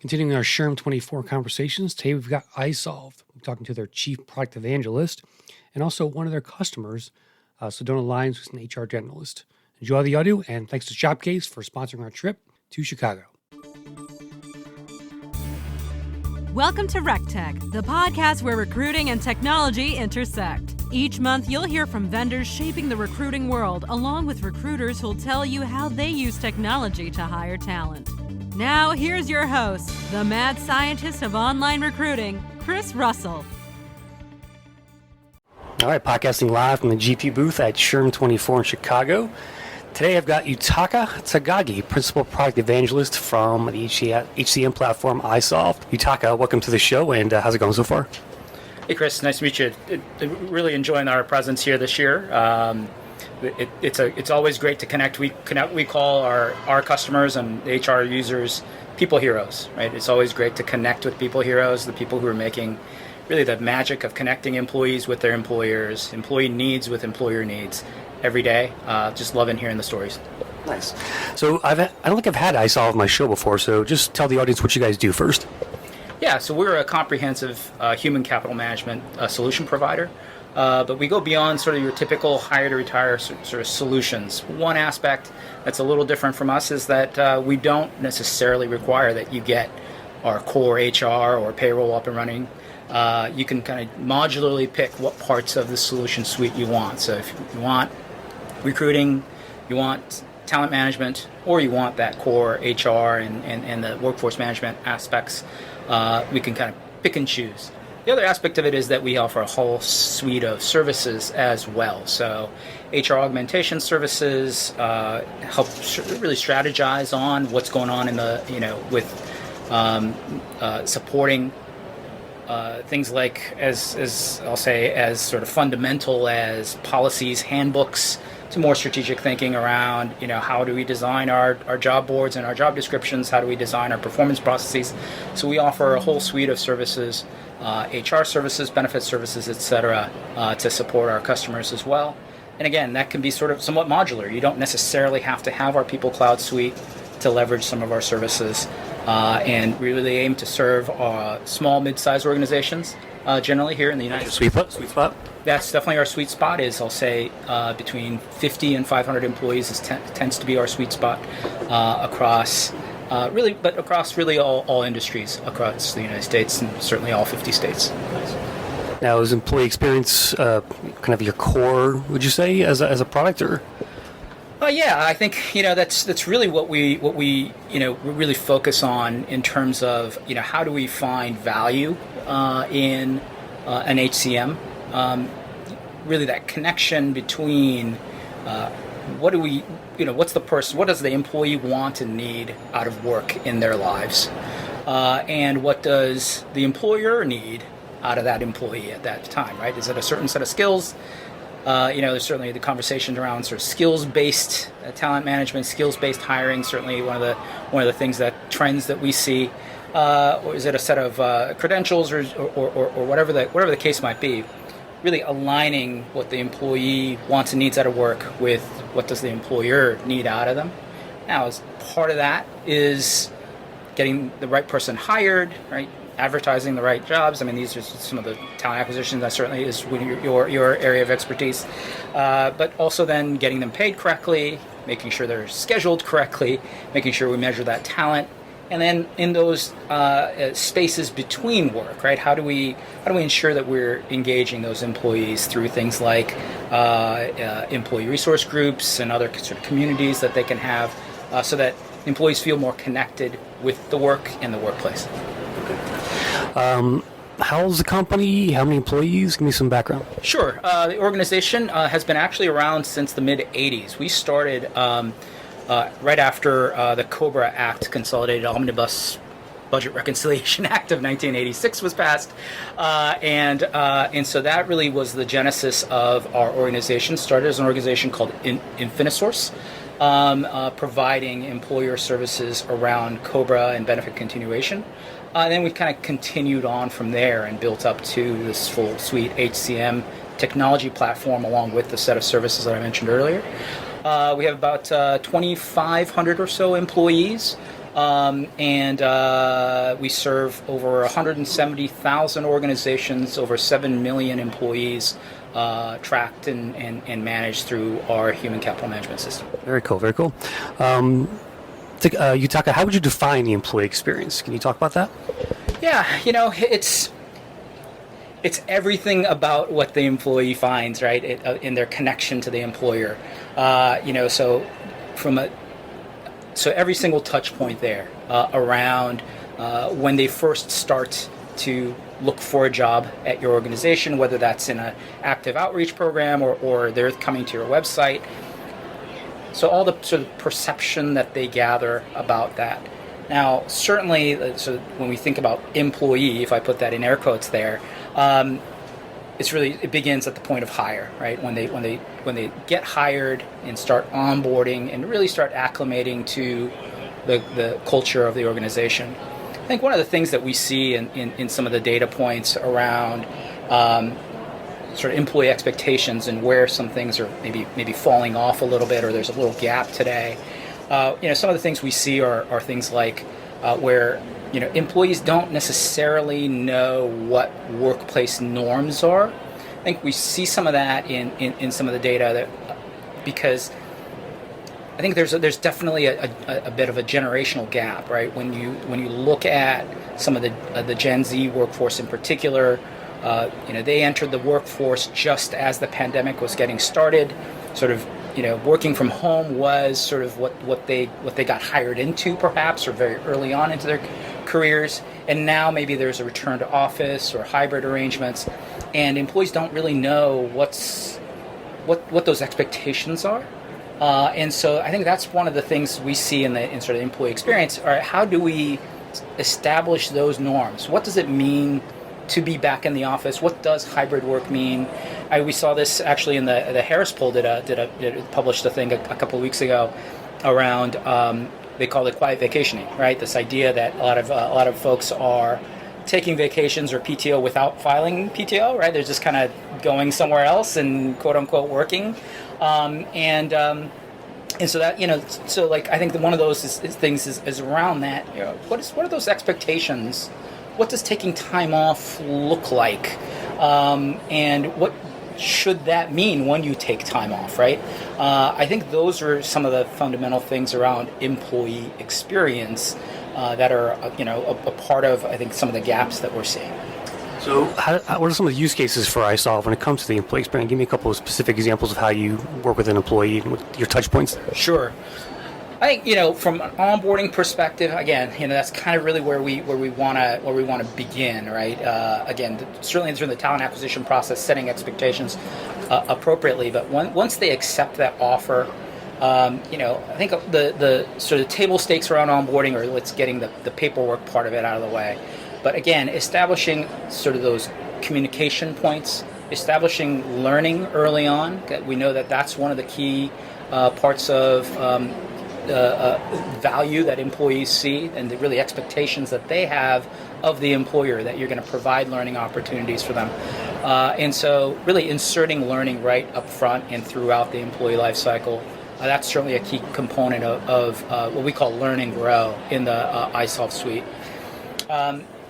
Continuing our SHRM24 Conversations, today we've got iSolved. We're talking to their chief product evangelist and also one of their customers, Sedona Lyons, who's an HR generalist. Enjoy the audio, and thanks to Shopcase for sponsoring our trip to Chicago. Welcome to RecTech, the podcast where recruiting and technology intersect. Each month, you'll hear from vendors shaping the recruiting world, along with recruiters who'll tell you how they use technology to hire talent. Now, here's your host, the mad scientist of online recruiting, Chris Russell. All right, podcasting live from the GP booth at SHRM24 in Chicago. Today I've got Yutaka Tagagi, Principal Product Evangelist from the HCM platform iSolved. Yutaka, welcome to the show, and how's it going so far? Hey Chris, nice to meet you. Really enjoying our presence here this year. It's always great to connect. We call our customers and HR users people heroes, right? It's always great to connect with people heroes, the people who are making really the magic of connecting employees with their employers, employee needs with employer needs every day. Just loving hearing the stories. Nice. So I don't think I've had iSolved on my show before, so just tell the audience what you guys do first. Yeah, so we're a comprehensive human capital management solution provider, but we go beyond sort of your typical hire to retire sort of solutions. One aspect that's a little different from us is that we don't necessarily require that you get our core HR or payroll up and running. You can kind of modularly pick what parts of the solution suite you want. So if you want recruiting, you want talent management, or you want that core HR and the workforce management aspects, we can kind of pick and choose. The other aspect of it is that we offer a whole suite of services as well. So HR augmentation services help really strategize on what's going on in the, with supporting things like, as I'll say, as sort of fundamental as policies, handbooks, to more strategic thinking around, how do we design our job boards and our job descriptions? How do we design our performance processes? So we offer a whole suite of services, HR services, benefit services, et cetera, to support our customers as well. And again, that can be sort of somewhat modular. You don't necessarily have to have our People Cloud suite to leverage some of our services. And we really aim to serve small, mid-sized organizations, generally here in the United States. Sweet spot? That's definitely our sweet spot. Is, I'll say, between 50 and 500 employees tends to be our sweet spot across really all industries across the United States and certainly all 50 states. Now, is employee experience kind of your core, would you say, as a product, or? Yeah, I think that's really what we really focus on in terms of how do we find value in an HCM. Really that connection between what does the employee want and need out of work in their lives, and what does the employer need out of that employee at that time, right? Is it a certain set of skills? There's certainly the conversation around sort of skills-based talent management, skills-based hiring. Certainly one of the things trends that we see. Or is it a set of credentials or whatever the case might be? Really aligning what the employee wants and needs out of work with what does the employer need out of them. Now, as part of that is getting the right person hired, right? Advertising the right jobs. I mean, these are some of the talent acquisitions. That certainly is your area of expertise. But also then getting them paid correctly, making sure they're scheduled correctly, making sure we measure that talent. And then in those spaces between work, right? How do we ensure that we're engaging those employees through things like employee resource groups and other sort of communities that they can have, so that employees feel more connected with the work and the workplace. How's the company? How many employees? Give me some background. Sure. The organization has been actually around since the mid-'80s. We started right after the COBRA Act, Consolidated Omnibus Budget Reconciliation Act of 1986 was passed, and so that really was the genesis of our organization. Started as an organization called Infinisource, providing employer services around COBRA and benefit continuation. And then we kind of continued on from there and built up to this full suite HCM technology platform along with the set of services that I mentioned earlier. We have about 2,500 or so employees. and we serve over 170,000 organizations, over 7 million employees tracked and managed through our human capital management system. Very cool, very cool. Yutaka, how would you define the employee experience? Can you talk about that? Yeah, it's everything about what the employee finds, right, in their connection to the employer. So every single touch point there around when they first start to look for a job at your organization, whether that's in an active outreach program or they're coming to your website. So all the sort of perception that they gather about that. Now, certainly, so when we think about employee, if I put that in air quotes there, it begins at the point of hire, right? When they get hired and start onboarding and really start acclimating to the culture of the organization. I think one of the things that we see in some of the data points around sort of employee expectations and where some things are maybe falling off a little bit, or there's a little gap today. Some of the things we see are things like where employees don't necessarily know what workplace norms are. I think we see some of that in some of the data because I think there's definitely a bit of a generational gap, right? When you look at some of the Gen Z workforce in particular, they entered the workforce just as the pandemic was getting started. Sort of, working from home was sort of what they got hired into, perhaps, or very early on into their careers. And now maybe there's a return to office or hybrid arrangements, and employees don't really know what those expectations are. And so I think that's one of the things we see in sort of employee experience. All right, how do we establish those norms? What does it mean to be back in the office? What does hybrid work mean? We saw this actually in the Harris poll published a thing a couple of weeks ago around they called it quiet vacationing, right? This idea that a lot of folks are taking vacations or PTO without filing PTO, right? They're just kind of going somewhere else and quote unquote working, and so that so like I think that one of those things is around that. What are those expectations? What does taking time off look like? And what should that mean when you take time off, right? I think those are some of the fundamental things around employee experience that are, a part of, I think, some of the gaps that we're seeing. So what are some of the use cases for iSolved when it comes to the employee experience? Give me a couple of specific examples of how you work with an employee and what your touch points there. Sure. I think from an onboarding perspective, again, that's kind of really where we want to begin, right? Again, certainly during the talent acquisition process, setting expectations appropriately. But once they accept that offer, I think the sort of table stakes around onboarding are let's getting the paperwork part of it out of the way. But again, establishing sort of those communication points, establishing learning early on. We know that that's one of the key parts of value that employees see and the really expectations that they have of the employer, that you're going to provide learning opportunities for them. And so really inserting learning right up front and throughout the employee life cycle, that's certainly a key component of what we call learn and grow in the iSolved suite.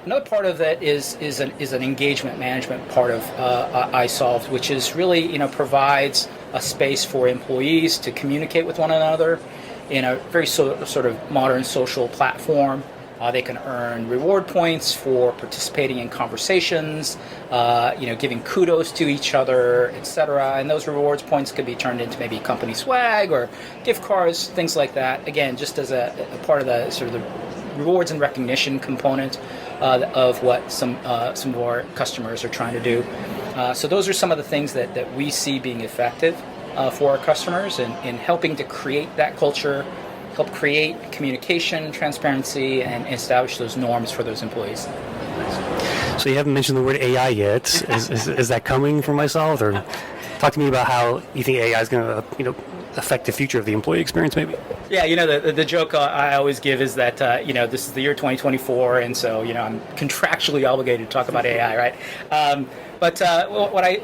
Another part of that is an engagement management part of iSolved, which is really provides a space for employees to communicate with one another in a very sort of modern social platform. They can earn reward points for participating in conversations, giving kudos to each other, etc. And those rewards points could be turned into maybe company swag or gift cards, things like that. Again, just as a part of the sort of the rewards and recognition component of what some of our customers are trying to do. So those are some of the things that we see being effective for our customers in helping to create that culture, help create communication, transparency, and establish those norms for those employees. So you haven't mentioned the word AI yet. Is that coming from iSolved? Or talk to me about how you think AI is going to affect the future of the employee experience, maybe? Yeah, the joke I always give is that this is the year 2024, and so I'm contractually obligated to talk about AI, right? But what I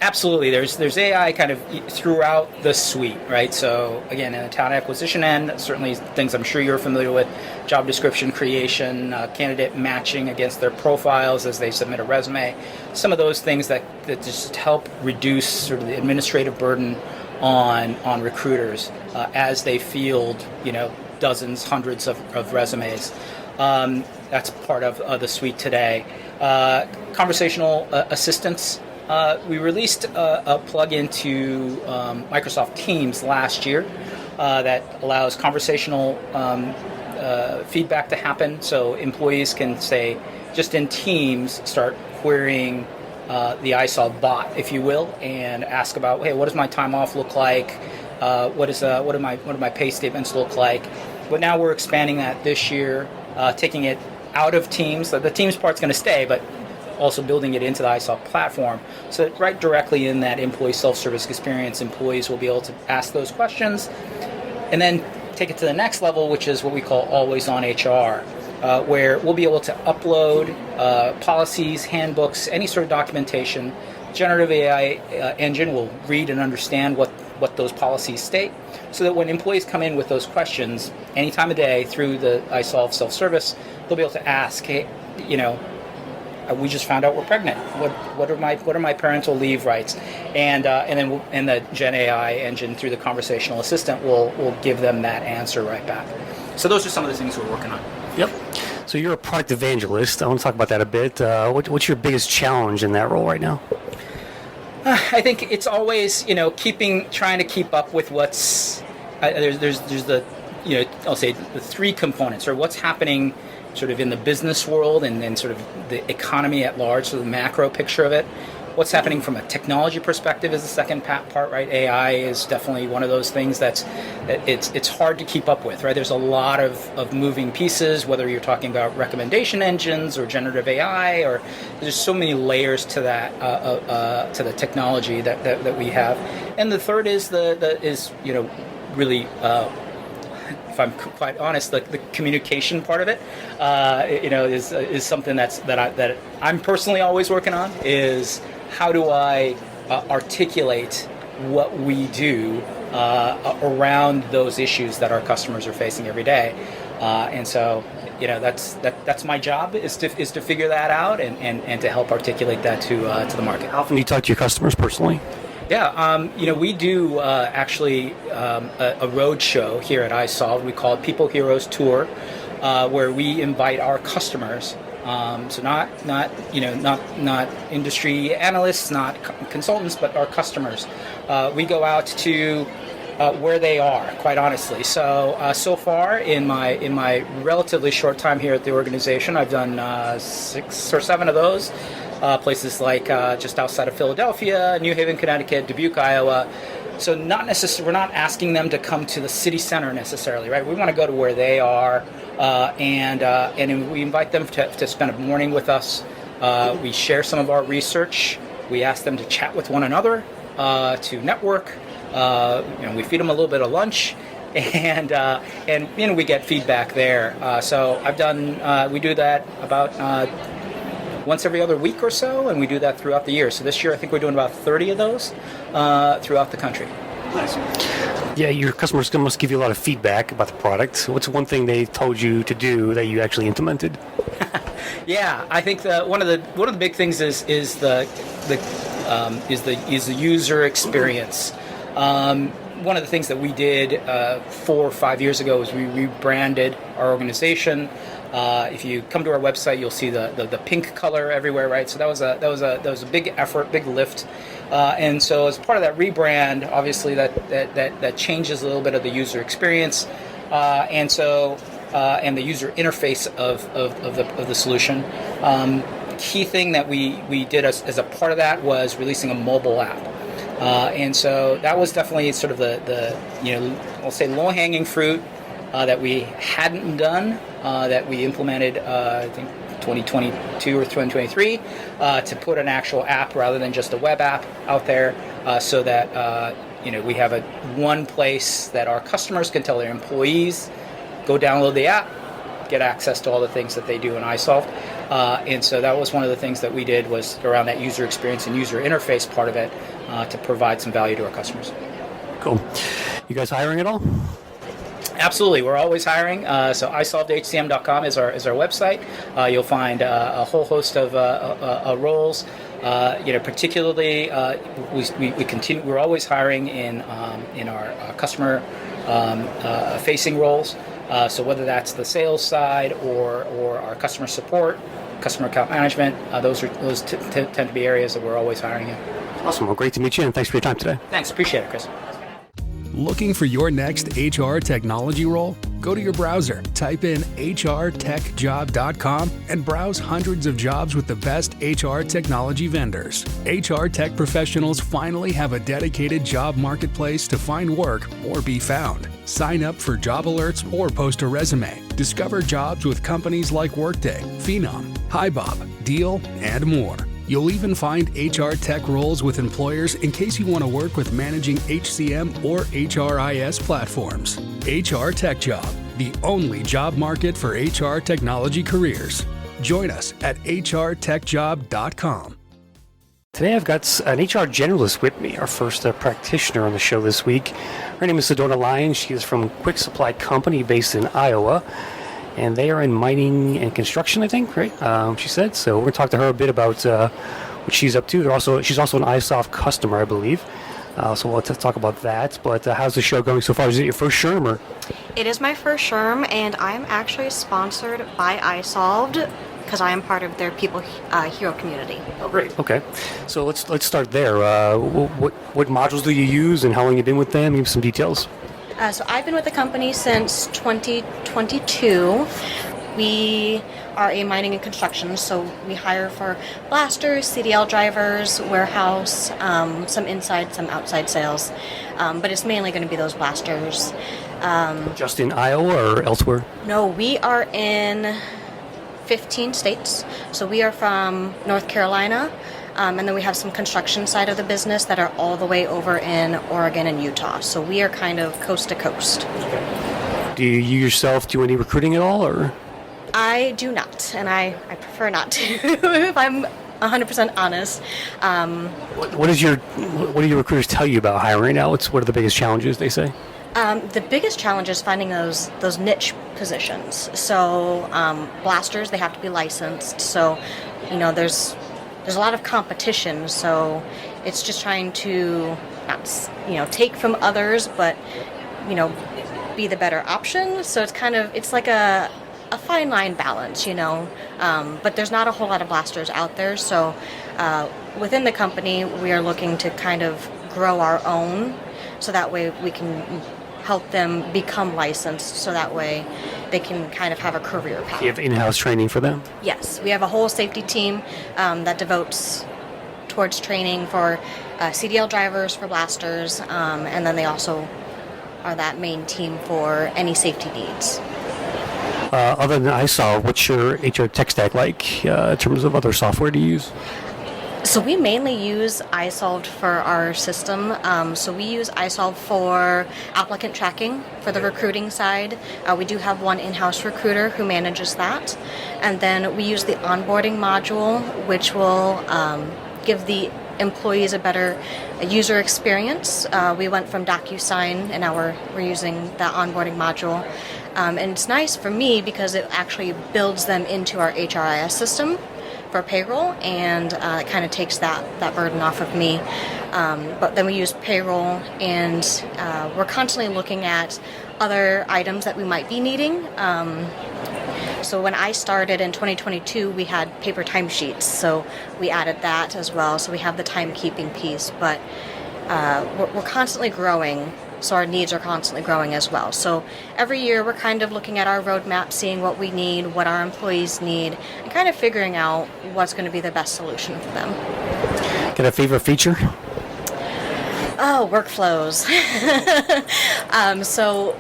Absolutely. There's AI kind of throughout the suite, right? So again, in the talent acquisition end, certainly things I'm sure you're familiar with: job description creation, candidate matching against their profiles as they submit a resume. Some of those things that just help reduce sort of the administrative burden on recruiters as they field, dozens, hundreds of resumes. That's part of the suite today. Conversational assistants. We released a plugin to Microsoft Teams last year that allows conversational feedback to happen. So employees can, say, just in Teams, start querying the iSolved bot, if you will, and ask about, hey, what does my time off look like? What do my pay statements look like? But now we're expanding that this year, taking it out of Teams. The Teams part's going to stay, but also building it into the iSolved platform, so that right directly in that employee self-service experience, employees will be able to ask those questions, and then take it to the next level, which is what we call always-on HR, where we'll be able to upload policies, handbooks, any sort of documentation. Generative AI engine will read and understand what those policies state, so that when employees come in with those questions any time of day through the iSolved self-service, they'll be able to ask, hey, we just found out we're pregnant. What are my parental leave rights? And then the Gen AI engine through the conversational assistant will give them that answer right back. So those are some of the things we're working on. Yep. So you're a product evangelist. I want to talk about that a bit. What's your biggest challenge in that role right now? I think it's always trying to keep up with what's there's the I'll say the three components, or what's happening sort of in the business world and sort of the economy at large, so the macro picture of it. What's happening from a technology perspective is the second part, right? AI is definitely one of those things it's hard to keep up with, right? There's a lot of moving pieces, whether you're talking about recommendation engines or generative AI, or there's so many layers to that to the technology that we have. And the third is really. If I'm quite honest, the communication part of it, is something that I'm personally always working on. Is how do I articulate what we do around those issues that our customers are facing every day, and so that's my job is to figure that out and to help articulate that to the market. How often do you talk to your customers personally? Yeah, we do actually a road show here at iSolved. We call it People Heroes Tour, where we invite our customers. So not industry analysts, not consultants, but our customers. We go out to where they are, quite honestly. So far in my relatively short time here at the organization, I've done 6 or 7 of those. Places like just outside of Philadelphia, New Haven, Connecticut, Dubuque, Iowa. So we're not asking them to come to the city center necessarily, right? We want to go to where they are, and we invite them to spend a morning with us. We share some of our research. We ask them to chat with one another, to network. We feed them a little bit of lunch, and we get feedback there. So we do that about once every other week or so, and we do that throughout the year. So this year, I think we're doing about 30 of those throughout the country. Nice. Yeah, your customers must give you a lot of feedback about the product. What's one thing they told you to do that you actually implemented? Yeah, I think one of the big things is the user experience. One of the things that we did 4 or 5 years ago was we rebranded our organization. If you come to our website, you'll see the pink color everywhere, right? So that was a big effort, big lift, and so as part of that rebrand, obviously that changes a little bit of the user experience, and the user interface of the solution. Key thing that we did as a part of that was releasing a mobile app. And so that was definitely sort of the I'll say low-hanging fruit that we hadn't done, that we implemented, I think 2022 or 2023, to put an actual app rather than just a web app out there, so that we have one place that our customers can tell their employees, go download the app, get access to all the things that they do in iSolved. And so that was one of the things that we did, was around that user experience and user interface part of it, to provide some value to our customers. Cool. You guys hiring at all? Absolutely, we're always hiring. So iSolvedHCM.com is our website. You'll find a whole host of roles. Particularly, we continue. We're always hiring in our customer facing roles. So whether that's the sales side or our customer support, customer account management, those tend to be areas that we're always hiring in. Awesome. Well, great to meet you, and thanks for your time today. Thanks, appreciate it, Chris. Looking for your next HR technology role? Go to your browser, type in hrtechjob.com, and browse hundreds of jobs with the best HR technology vendors. HR tech professionals finally have a dedicated job marketplace to find work or be found. Sign up for job alerts or post a resume. Discover jobs with companies like Workday, Phenom, HiBob, Deal, and more. You'll even find HR tech roles with employers in case you want to work with managing HCM or HRIS platforms. HR Tech Job, the only job market for HR technology careers. Join us at hrtechjob.com. Today I've got an HR generalist with me, our first practitioner on the show this week. Her name is Sedona Lyons. She is from Quick Supply Company based in Iowa. And they are in mining and construction, I think, right? She said. So we're going to talk to her a bit about what she's up to. She's also an iSolved customer, I believe. So we'll talk about that. But how's the show going so far? Is it your first SHRM? Or? It is my first SHRM, and I'm actually sponsored by iSolved because I am part of their People Hero community. Oh, great. Okay. So let's start there. What modules do you use, and how long have you been with them? Give me some details. So I've been with the company since 2022. We are a mining and construction, so we hire for blasters, CDL drivers, warehouse, some inside, some outside sales. But it's mainly going to be those blasters. Just in Iowa or elsewhere? No, we are in 15 states. So we are from North Carolina. And then we have some construction side of the business that are all the way over in Oregon and Utah. So we are kind of coast to coast. Do you yourself do any recruiting at all, or? I do not, and I prefer not to, if I'm 100% honest. What do your recruiters tell you about hiring now? What are the biggest challenges they say? The biggest challenge is finding those niche positions. So blasters, they have to be licensed. So, there's a lot of competition, so it's just trying to not, take from others, but, be the better option. So it's like a fine line balance, but there's not a whole lot of blasters out there. So within the company, we are looking to kind of grow our own, so that way we can help them become licensed, so that way they can kind of have a career path. You have in-house training for them? Yes, we have a whole safety team that devotes towards training for CDL drivers, for blasters, and then they also are that main team for any safety needs. Other than iSolved, what's your HR tech stack like in terms of other software to use? So we mainly use iSolved for our system. So we use iSolved for applicant tracking for the recruiting side. We do have one in-house recruiter who manages that. And then we use the onboarding module, which will give the employees a better user experience. We went from DocuSign, and now we're using that onboarding module. And it's nice for me because it actually builds them into our HRIS system for payroll, and it kind of takes that burden off of me. But then we use payroll, and we're constantly looking at other items that we might be needing. So when I started in 2022, we had paper timesheets, so we added that as well. So we have the timekeeping piece, but we're constantly growing. So our needs are constantly growing as well. So every year we're kind of looking at our roadmap, seeing what we need, what our employees need, and kind of figuring out what's going to be the best solution for them. Got a favorite feature? Oh, workflows. So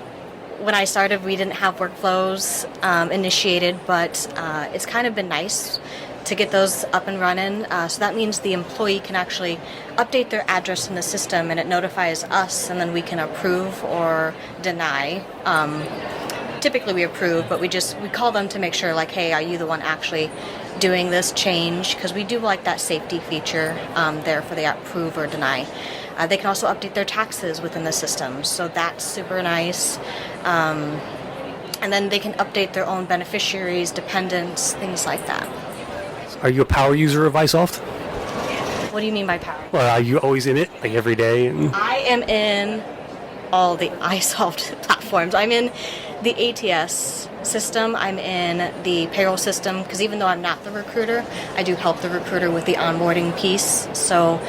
when I started, we didn't have workflows initiated, but it's kind of been nice to get those up and running. So that means the employee can actually update their address in the system, and it notifies us, and then we can approve or deny typically we approve, but we call them to make sure, like, hey, are you the one actually doing this change? Because we do like that safety feature there for the approve or deny. They can also update their taxes within the system, so that's super nice. And then they can update their own beneficiaries, dependents, things like that. Are you a power user of iSolved? What do you mean by power? Well, are you always in it, like every day? I am in all the iSolved platforms. I'm in the ATS system. I'm in the payroll system, because even though I'm not the recruiter, I do help the recruiter with the onboarding piece. So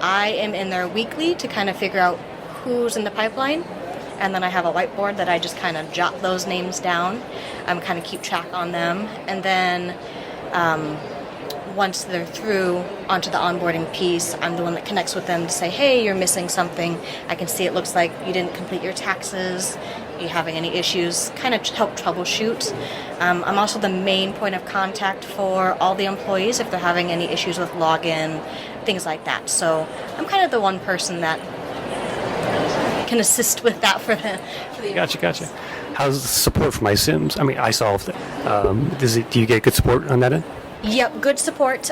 I am in there weekly to kind of figure out who's in the pipeline. And then I have a whiteboard that I just kind of jot those names down, kind of keep track on them. And then once they're through onto the onboarding piece, I'm the one that connects with them to say, hey, you're missing something. I can see it looks like you didn't complete your taxes. Are you having any issues? Kind of help troubleshoot. I'm also the main point of contact for all the employees if they're having any issues with login, things like that. So I'm kind of the one person that can assist with that for the Gotcha. How's the support for iSolved? Do you get good support on that end? Yep, good support.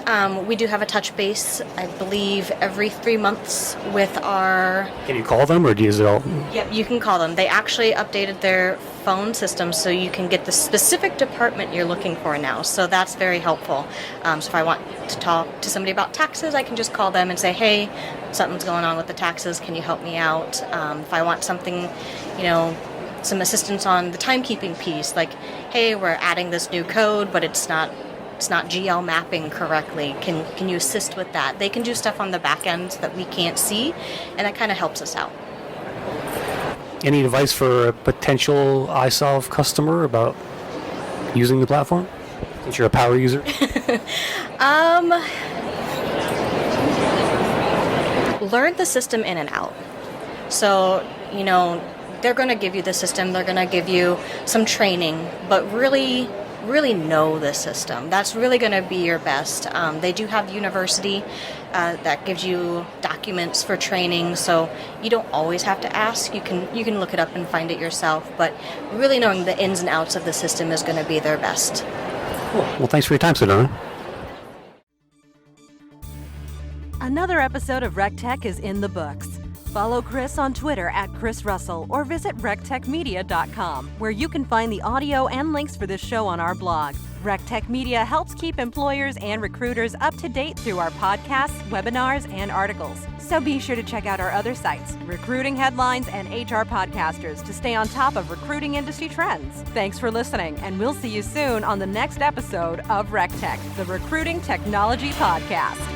We do have a touch base, I believe, every 3 months with our... Can you call them, or do you use it all? Yep, you can call them. They actually updated their phone system so you can get the specific department you're looking for now. So that's very helpful. So if I want to talk to somebody about taxes, I can just call them and say, hey, something's going on with the taxes. Can you help me out? If I want something, some assistance on the timekeeping piece, like, hey, we're adding this new code, but it's not GL mapping correctly. Can you assist with that? They can do stuff on the back end that we can't see, and that kind of helps us out. Any advice for a potential iSolve customer about using the platform, since you're a power user? Learn the system in and out. So, they're going to give you the system, they're going to give you some training, but really know the system. That's really going to be your best. They do have university that gives you documents for training, so you don't always have to ask. You can look it up and find it yourself, but really knowing the ins and outs of the system is going to be their best. Cool. Well, thanks for your time, Sedona. Another episode of RecTech is in the books. Follow Chris on Twitter @ChrisRussell or visit rectechmedia.com, where you can find the audio and links for this show on our blog. RecTech Media helps keep employers and recruiters up to date through our podcasts, webinars, and articles. So be sure to check out our other sites, Recruiting Headlines and HR Podcasters, to stay on top of recruiting industry trends. Thanks for listening, and we'll see you soon on the next episode of RecTech, the Recruiting Technology Podcast.